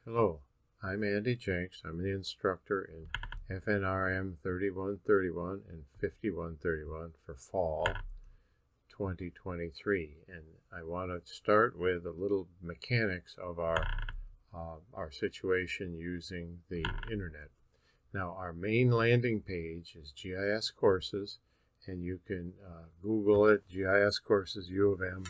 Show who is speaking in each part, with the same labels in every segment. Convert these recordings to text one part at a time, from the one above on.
Speaker 1: Hello, I'm Andy Jenks. I'm the instructor in FNRM 3131 and 5131 for fall 2023, and I want to start with a little mechanics of our situation using the internet. Now, our main landing page is GIS courses, and you can Google it, GIS courses, U of M,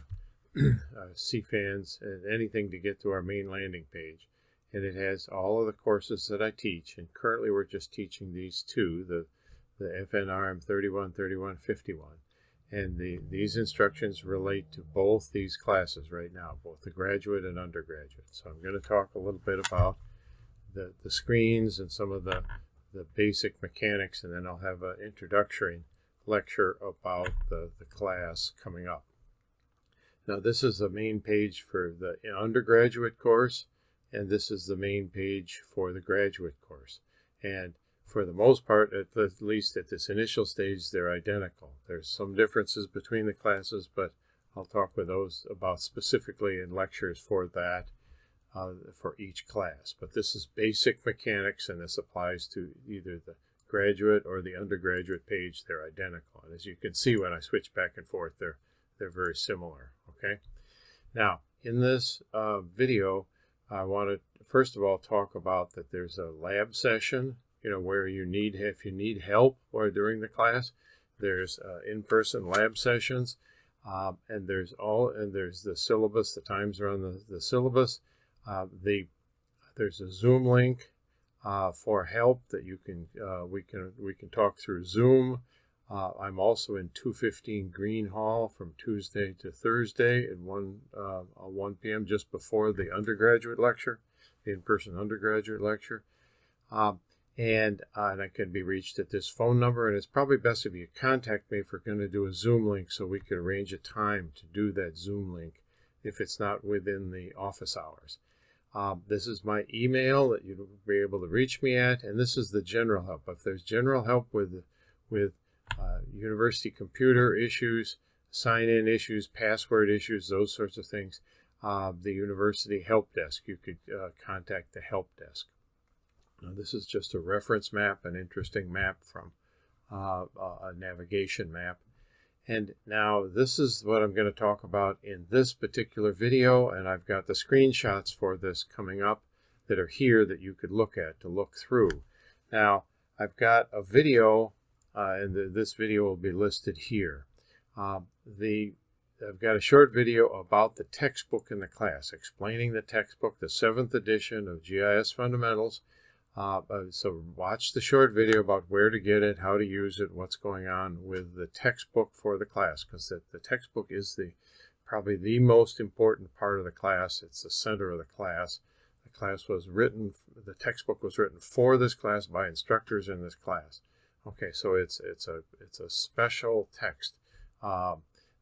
Speaker 1: CFANS, and anything to get to our main landing page. And it has all of the courses that I teach, and currently we're just teaching these two, the FNRM 31, 31, 51. And these instructions relate to both these classes right now, both the graduate and undergraduate. So I'm going to talk a little bit about the screens and some of the basic mechanics, and then I'll have an introductory lecture about the class coming up. Now, this is the main page for the undergraduate course, and this is the main page for the graduate course. And for the most part, at least at this initial stage, they're identical. There's some differences between the classes, but I'll talk with those about specifically in lectures for that, for each class. But this is basic mechanics, and this applies to either the graduate or the undergraduate page. They're identical. And as you can see, when I switch back and forth, they're very similar. Okay. Now, in this video, I want to first of all talk about that there's a lab session, where if you need help or during the class, there's in-person lab sessions, and there's the syllabus. The times are on the syllabus. There's a Zoom link for help that you can we can talk through Zoom. I'm also in 215 Green Hall from Tuesday to Thursday at 1 p.m. just before the undergraduate lecture, the in-person undergraduate lecture. And I can be reached at this phone number, and it's probably best if you contact me if we're going to do a Zoom link so we can arrange a time to do that Zoom link if it's not within the office hours. This is my email that you'll be able to reach me at, and this is the general help. If there's general help with university computer issues, sign-in issues, password issues, those sorts of things, the university help desk, you could contact the help desk. Now, this is just a reference map, an interesting map from a navigation map. And now this is what I'm going to talk about in this particular video, and I've got the screenshots for this coming up that are here that you could look at to look through. Now, I've got a video, and this video will be listed here. I've got a short video about the textbook in the class, explaining the textbook, the 7th edition of GIS Fundamentals. So watch the short video about where to get it, how to use it, what's going on with the textbook for the class, because the textbook is probably the most important part of the class. It's the center of the class. The textbook was written for this class by instructors in this class. Okay, so it's a special text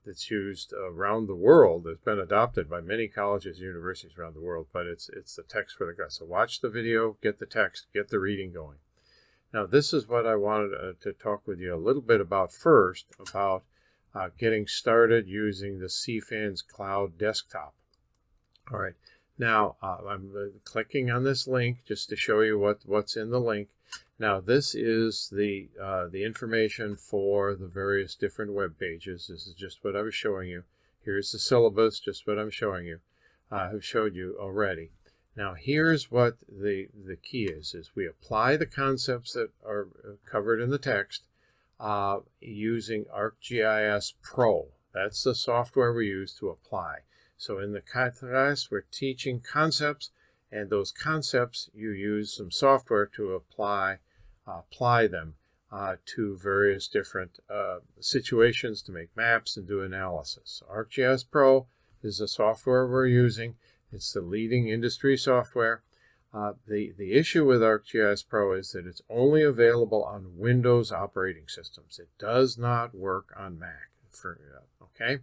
Speaker 1: that's used around the world. It's been adopted by many colleges and universities around the world, but it's the text for the class. So watch the video, get the text, get the reading going. Now, this is what I wanted to talk with you a little bit about first, about getting started using the CFANS Cloud Desktop. All right, now I'm clicking on this link just to show you what's in the link. Now, this is the information for the various different web pages. This is just what I was showing you. Here's the syllabus, just what I'm showing you. I've showed you already. Now, here's what the key is we apply the concepts that are covered in the text using ArcGIS Pro. That's the software we use to apply. So in the class, we're teaching concepts, and those concepts, you use some software to apply them to various different situations to make maps and do analysis. ArcGIS Pro is the software we're using. It's the leading industry software. The issue with ArcGIS Pro is that it's only available on Windows operating systems. It does not work on Mac. Okay?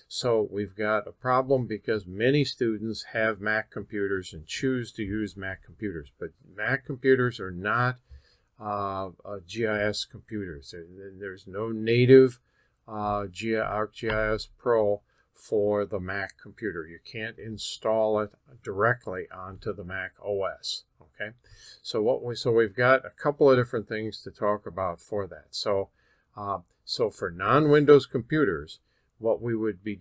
Speaker 1: So we've got a problem because many students have Mac computers and choose to use Mac computers, but Mac computers are not GIS computers. There's no native ArcGIS Pro for the Mac computer. You can't install it directly onto the Mac OS. Okay, so we've got a couple of different things to talk about for that. So for non-Windows computers, what you would be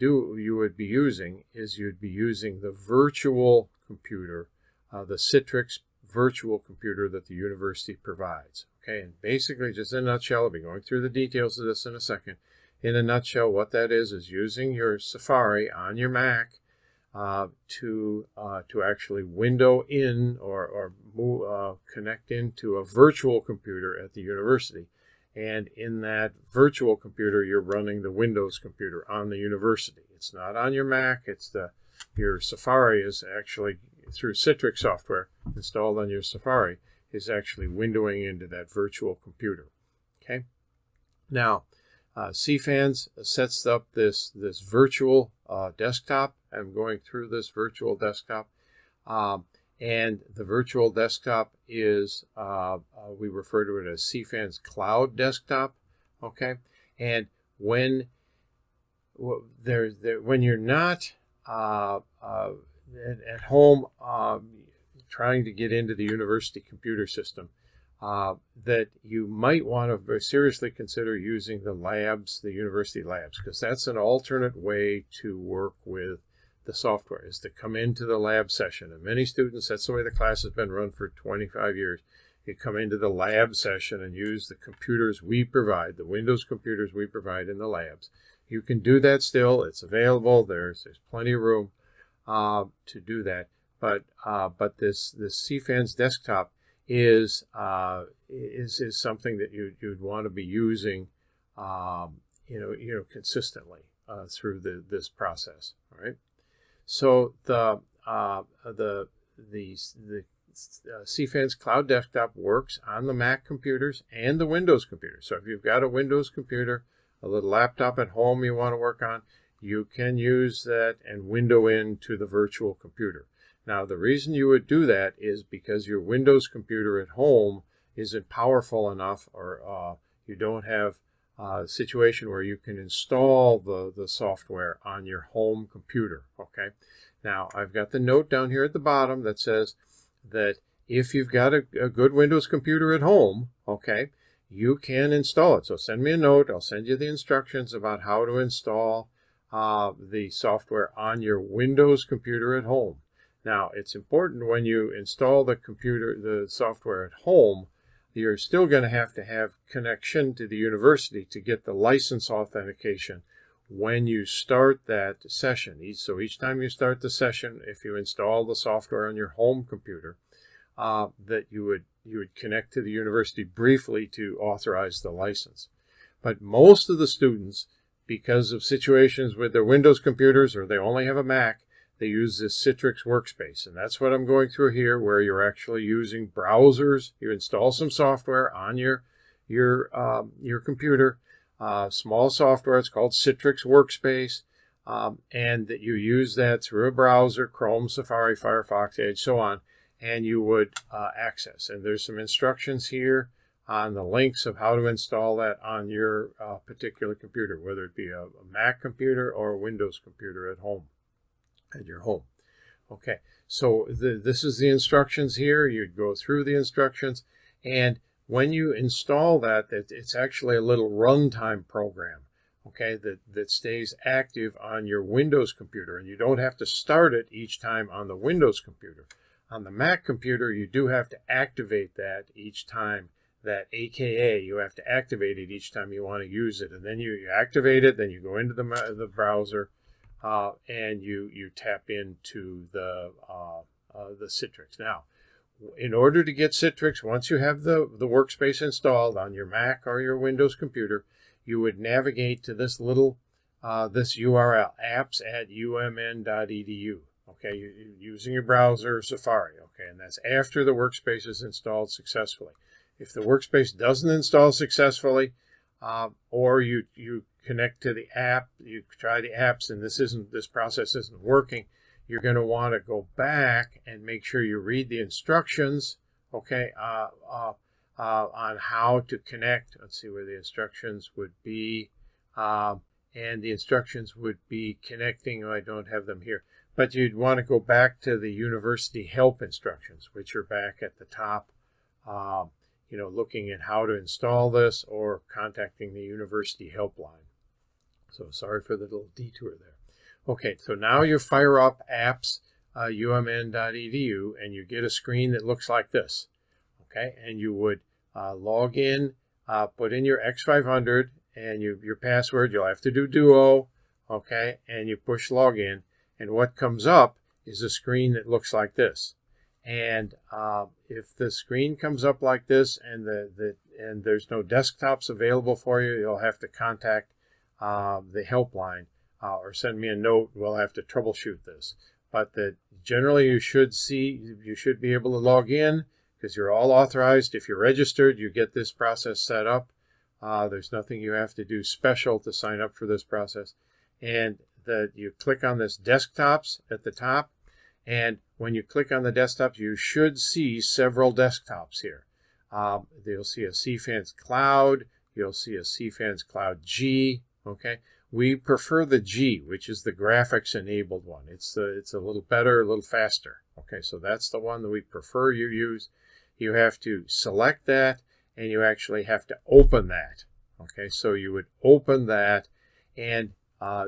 Speaker 1: using the virtual computer, the Citrix virtual computer that the university provides. Okay, and basically, just in a nutshell, I'll be going through the details of this in a second. In a nutshell, what that is using your Safari on your Mac to actually window in or connect into a virtual computer at the university. And in that virtual computer, you're running the Windows computer on the university. It's not on your Mac. Your Safari is actually, through Citrix software installed on your Safari, is actually windowing into that virtual computer. Okay. Now, CFANS sets up this virtual desktop. I'm going through this virtual desktop. And the virtual desktop is, we refer to it as CFANS Cloud Desktop. Okay. And when you're not at home trying to get into the university computer system, that you might want to very seriously consider using the labs, the university labs, because that's an alternate way to work with the software, is to come into the lab session. And many students, that's the way the class has been run for 25 years. You come into the lab session and use the computers we provide, the Windows computers we provide in the labs. You can do that still. It's available. There's plenty of room to do that. But this CFANS desktop is something that you'd want to be using, consistently through this process. All right. So the CFANS Cloud Desktop works on the Mac computers and the Windows computers. So if you've got a Windows computer, a little laptop at home you want to work on, you can use that and window into the virtual computer. Now, the reason you would do that is because your Windows computer at home isn't powerful enough, or you don't have a situation where you can install the software on your home computer. Okay. Now, I've got the note down here at the bottom that says that if you've got a good Windows computer at home, okay, you can install it. So send me a note. I'll send you the instructions about how to install the software on your Windows computer at home. Now, it's important when you install the software at home, you're still going to have connection to the university to get the license authentication when you start that session. So each time you start the session, if you install the software on your home computer, that you would connect to the university briefly to authorize the license. But most of the students, because of situations with their Windows computers or they only have a Mac, they use this Citrix workspace. And that's what I'm going through here, where you're actually using browsers. You install some software on your computer, small software. It's called Citrix Workspace. And that you use that through a browser, Chrome, Safari, Firefox, Edge, so on, and you would access. And there's some instructions here on the links of how to install that on your particular computer, whether it be a Mac computer or a Windows computer at home, at your home. Okay, so this is the instructions here. You'd go through the instructions, and when you install that, it's actually a little runtime program, okay, that stays active on your Windows computer, and you don't have to start it each time on the Windows computer. On the Mac computer, you do have to activate that each time, that AKA, you have to activate it each time you want to use it. And then you activate it, then you go into the browser, and you tap into the Citrix. Now, in order to get Citrix, once you have the workspace installed on your Mac or your Windows computer, you would navigate to this little this URL, apps@umn.edu. Okay, you're using your browser, Safari. Okay, and that's after the workspace is installed successfully. If the workspace doesn't install successfully, or you connect to the app, you try the apps, and this process isn't working, you're going to want to go back and make sure you read the instructions, okay, on how to connect. Let's see where the instructions would be. and the instructions would be connecting. I don't have them here, but you'd want to go back to the university help instructions, which are back at the top, looking at how to install this or contacting the university helpline. So sorry for the little detour there. Okay, so now you fire up apps, umn.edu, and you get a screen that looks like this. Okay, and you would log in, put in your X500 and your password. You'll have to do Duo, okay, and you push login, and what comes up is a screen that looks like this. And if the screen comes up like this and there's no desktops available for you, you'll have to contact the helpline or send me a note. We'll have to troubleshoot this. But generally you should be able to log in because you're all authorized. If you're registered, you get this process set up. There's nothing you have to do special to sign up for this process. And you click on this desktops at the top. And when you click on the desktops, you should see several desktops here. You'll see a CFANS Cloud. You'll see a CFANS Cloud G. Okay, we prefer the G, which is the graphics enabled one. It's a little better, a little faster. Okay, so that's the one that we prefer you use. You have to select that, and you actually have to open that. Okay, so you would open that, and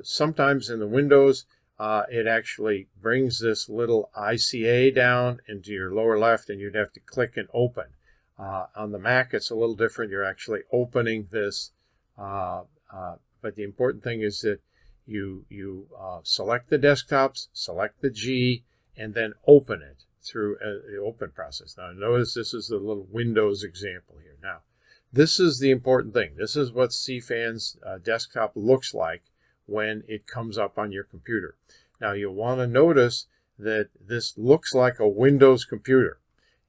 Speaker 1: sometimes in the Windows, it actually brings this little ICA down into your lower left, and you'd have to click and open. On the Mac, it's a little different. You're actually opening this, but the important thing is that you select the desktops, select the G, and then open it through the open process. Now, notice this is the little Windows example here. Now, this is the important thing. This is what CFANS desktop looks like when it comes up on your computer. Now, you'll want to notice that this looks like a Windows computer.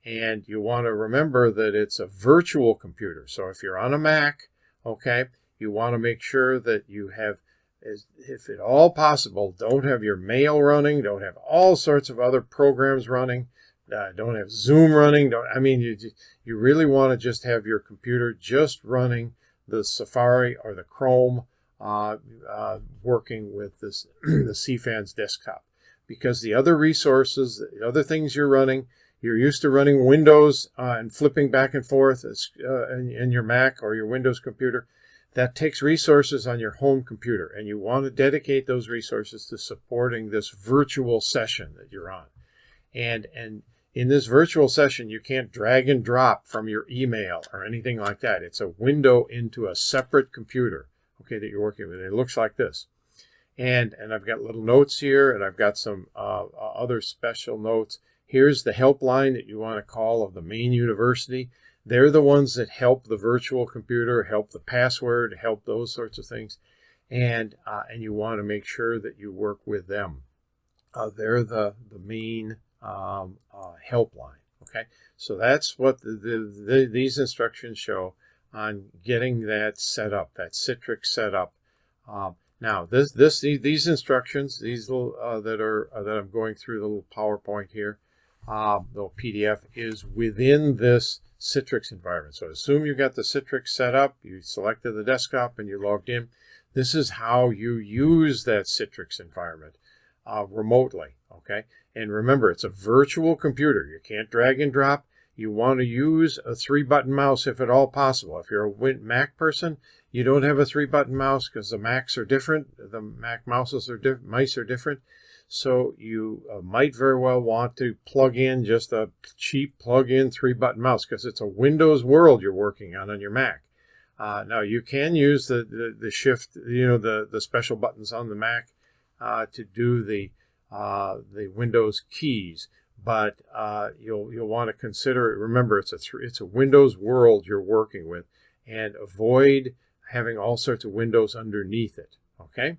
Speaker 1: And you want to remember that it's a virtual computer. So if you're on a Mac, okay, you want to make sure that you have, if at all possible, don't have your mail running, don't have all sorts of other programs running, don't have Zoom running. You really want to just have your computer just running the Safari or the Chrome, working with this the CFANS desktop, because the other resources, the other things you're running, you're used to running Windows and flipping back and forth in your Mac or your Windows computer. That takes resources on your home computer, and you want to dedicate those resources to supporting this virtual session that you're on. And in this virtual session, you can't drag and drop from your email or anything like that. It's a window into a separate computer, okay, that you're working with. It looks like this. And I've got little notes here, and I've got some other special notes. Here's the helpline that you want to call of the main university. They're the ones that help the virtual computer, help the password, help those sorts of things. And you want to make sure that you work with them. They're the main helpline. Okay, so that's what these instructions show on getting that set up, that Citrix set up. Now, these instructions, these little that I'm going through, the little PowerPoint here, the PDF is within this Citrix environment. So assume you got the Citrix set up, you selected the desktop, and you logged in. This is how you use that Citrix environment remotely. Okay, and remember, it's a virtual computer. You can't drag and drop. You want to use a 3-button mouse if at all possible. If you're a Mac person, you don't have a 3-button mouse because the Macs are different. The Mac mice are different. So you might very well want to plug in just a cheap plug-in 3-button mouse because it's a Windows world you're working on your Mac. Now you can use the shift, the special buttons on the Mac to do the Windows keys. But you'll want to consider it. Remember, it's a Windows world you're working with, and avoid having all sorts of windows underneath it. Okay,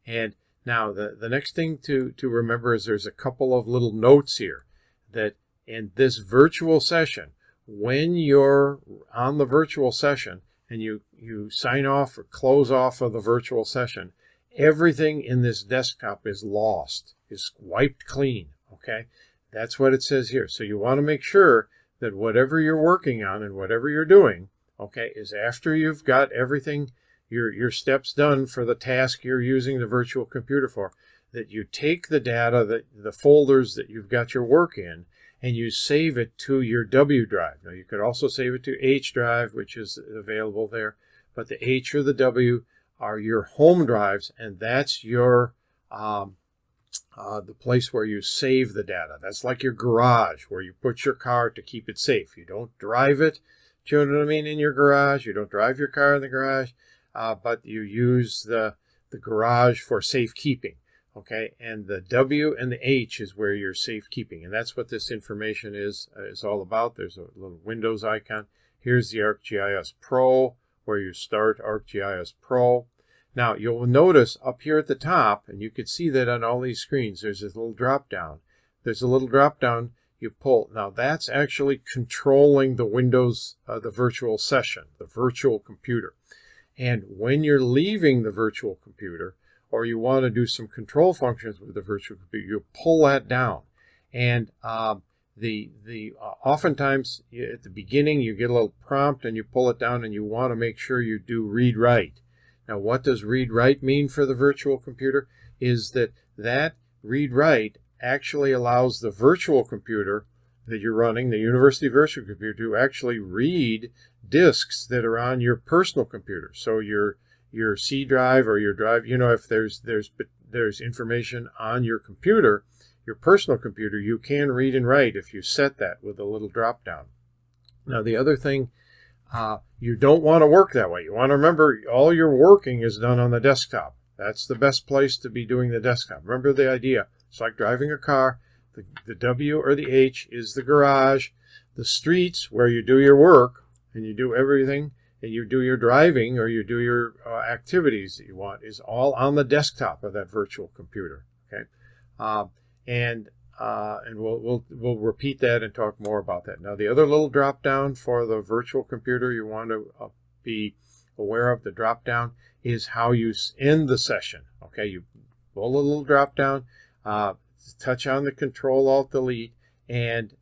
Speaker 1: and now the next thing to remember is there's a couple of little notes here that in this virtual session, when you're on the virtual session and you sign off or close off of the virtual session, everything in this desktop is lost, is wiped clean. Okay. That's what it says here. So you want to make sure that whatever you're working on and whatever you're doing, okay, is after you've got everything, your steps done for the task you're using the virtual computer for, that you take the data, the folders that you've got your work in, and you save it to your W drive. Now, you could also save it to H drive, which is available there, but the H or the W are your home drives, and that's your the place where you save the data. That's like your garage, where you put your car to keep it safe. You don't drive it, do you know what I mean, in your garage. You don't drive your car in the garage, but you use the garage for safekeeping. Okay, and the W and the H is where you're safekeeping, and that's what this information is all about. There's a little Windows icon. Here's the ArcGIS Pro, where you start ArcGIS Pro. Now, you'll notice up here at the top, and you can see that on all these screens, there's this little drop-down. There's a little drop-down you pull. Now, that's actually controlling the Windows, the virtual session, the virtual computer. And when you're leaving the virtual computer, or you want to do some control functions with the virtual computer, you pull that down. And oftentimes at the beginning you get a little prompt and you pull it down, and you want to make sure you do read-write. Now, what does read-write mean for the virtual computer? Is that read-write actually allows the virtual computer that you're running, the university virtual computer, to actually read disks that are on your personal computer. So your C drive or your drive, you know, if there's information on your computer, your personal computer, you can read and write if you set that with a little drop down. Now, the other thing, you don't want to work that way. You want to remember all your working is done on the desktop. That's the best place to be doing the desktop. Remember the idea. It's like driving a car. The W or the H is the garage. The streets where you do your work and you do everything, and you do your driving or you do your activities that you want, is all on the desktop of that virtual computer. Okay, and we'll repeat that and talk more about that. Now, the other little drop down for the virtual computer you want to be aware of, the drop down, is how you end the session. Okay, you pull a little drop down, touch on the Control-Alt-Delete, and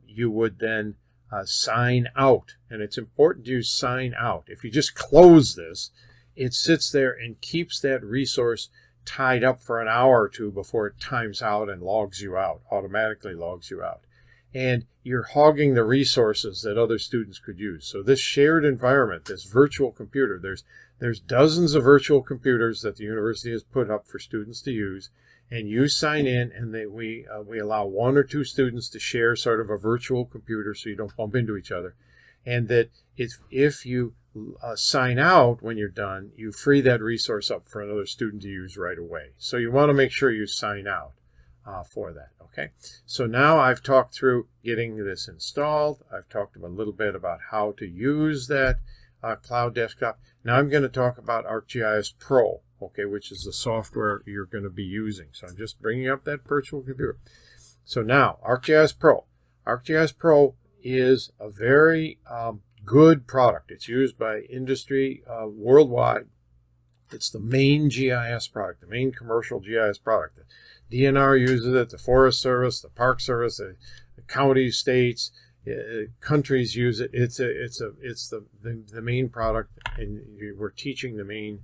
Speaker 1: you would then sign out. And it's important to use sign out. If you just close this, it sits there and keeps that resource tied up for an hour or two before it times out and logs you out, automatically logs you out. And you're hogging the resources that other students could use. So this shared environment, this virtual computer, there's dozens of virtual computers that the university has put up for students to use, and you sign in, and we allow 1 or 2 students to share sort of a virtual computer so you don't bump into each other. And that if you sign out when you're done, you free that resource up for another student to use right away. So you want to make sure you sign out for that. Okay, so now I've talked through getting this installed. I've talked a little bit about how to use that cloud desktop. Now I'm going to talk about ArcGIS Pro, okay, which is the software you're going to be using. So I'm just bringing up that virtual computer. So now, ArcGIS Pro. ArcGIS Pro is a very good product. It's used by industry worldwide. It's the main GIS product, the main commercial GIS product. The DNR uses it, the Forest Service, the Park Service, the counties, states, countries use it. It's the main product, and we're teaching the main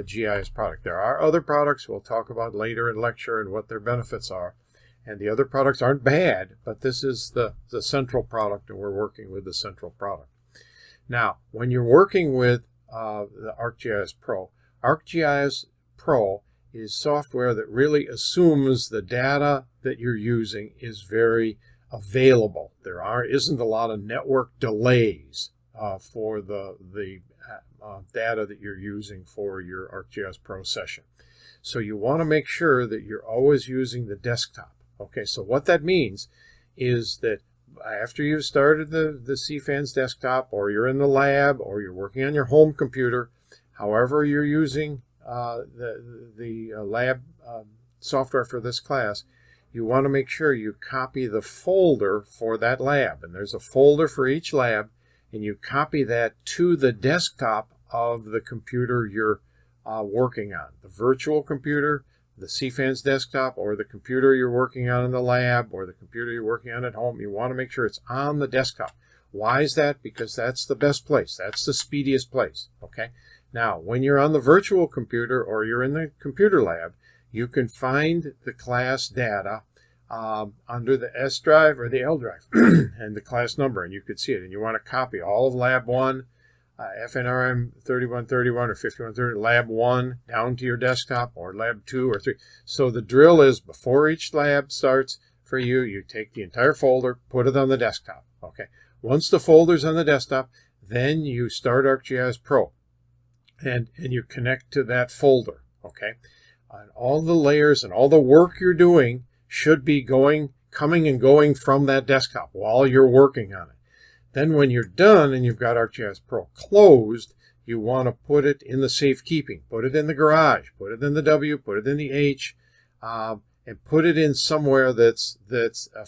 Speaker 1: GIS product. There are other products we'll talk about later in lecture and what their benefits are. And the other products aren't bad, but this is the central product, and we're working with the central product. Now, when you're working with the ArcGIS Pro, ArcGIS Pro is software that really assumes the data that you're using is very available. There isn't a lot of network delays for the data that you're using for your ArcGIS Pro session. So you want to make sure that you're always using the desktop. Okay, so what that means is that after you've started the CFANS desktop, or you're in the lab, or you're working on your home computer, however you're using the lab software for this class, you want to make sure you copy the folder for that lab. And there's a folder for each lab, and you copy that to the desktop of the computer you're working on. The virtual computer, the CFANS desktop, or the computer you're working on in the lab, or the computer you're working on at home. You want to make sure it's on the desktop. Why is that? Because that's the best place. That's the speediest place. Okay. Now, when you're on the virtual computer or you're in the computer lab, you can find the class data under the S drive or the L drive and the class number, and you could see it. And you want to copy all of Lab 1, FNRM 3131 or 5130, Lab 1 down to your desktop, or Lab 2 or 3. So the drill is, before each lab starts for you, you take the entire folder, put it on the desktop. Okay. Once the folder's on the desktop, then you start ArcGIS Pro and you connect to that folder. Okay. And all the layers and all the work you're doing should be coming and going from that desktop while you're working on it. Then when you're done and you've got ArcGIS Pro closed, you want to put it in the safekeeping. Put it in the garage, put it in the W, put it in the H, and put it in somewhere that's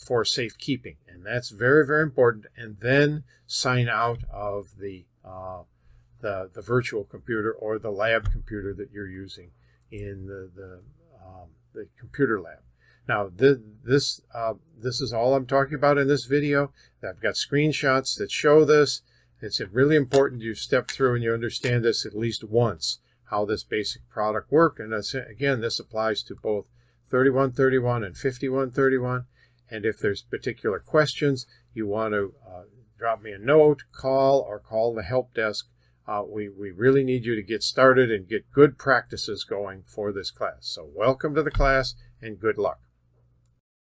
Speaker 1: for safekeeping. And that's very, very important. And then sign out of the virtual computer or the lab computer that you're using in the computer lab. Now, this is all I'm talking about in this video. I've got screenshots that show this. It's really important you step through and you understand this at least once, how this basic product works. And again, this applies to both 3131 and 5131. And if there's particular questions, you want to drop me a note, call the help desk. We really need you to get started and get good practices going for this class. So welcome to the class and good luck.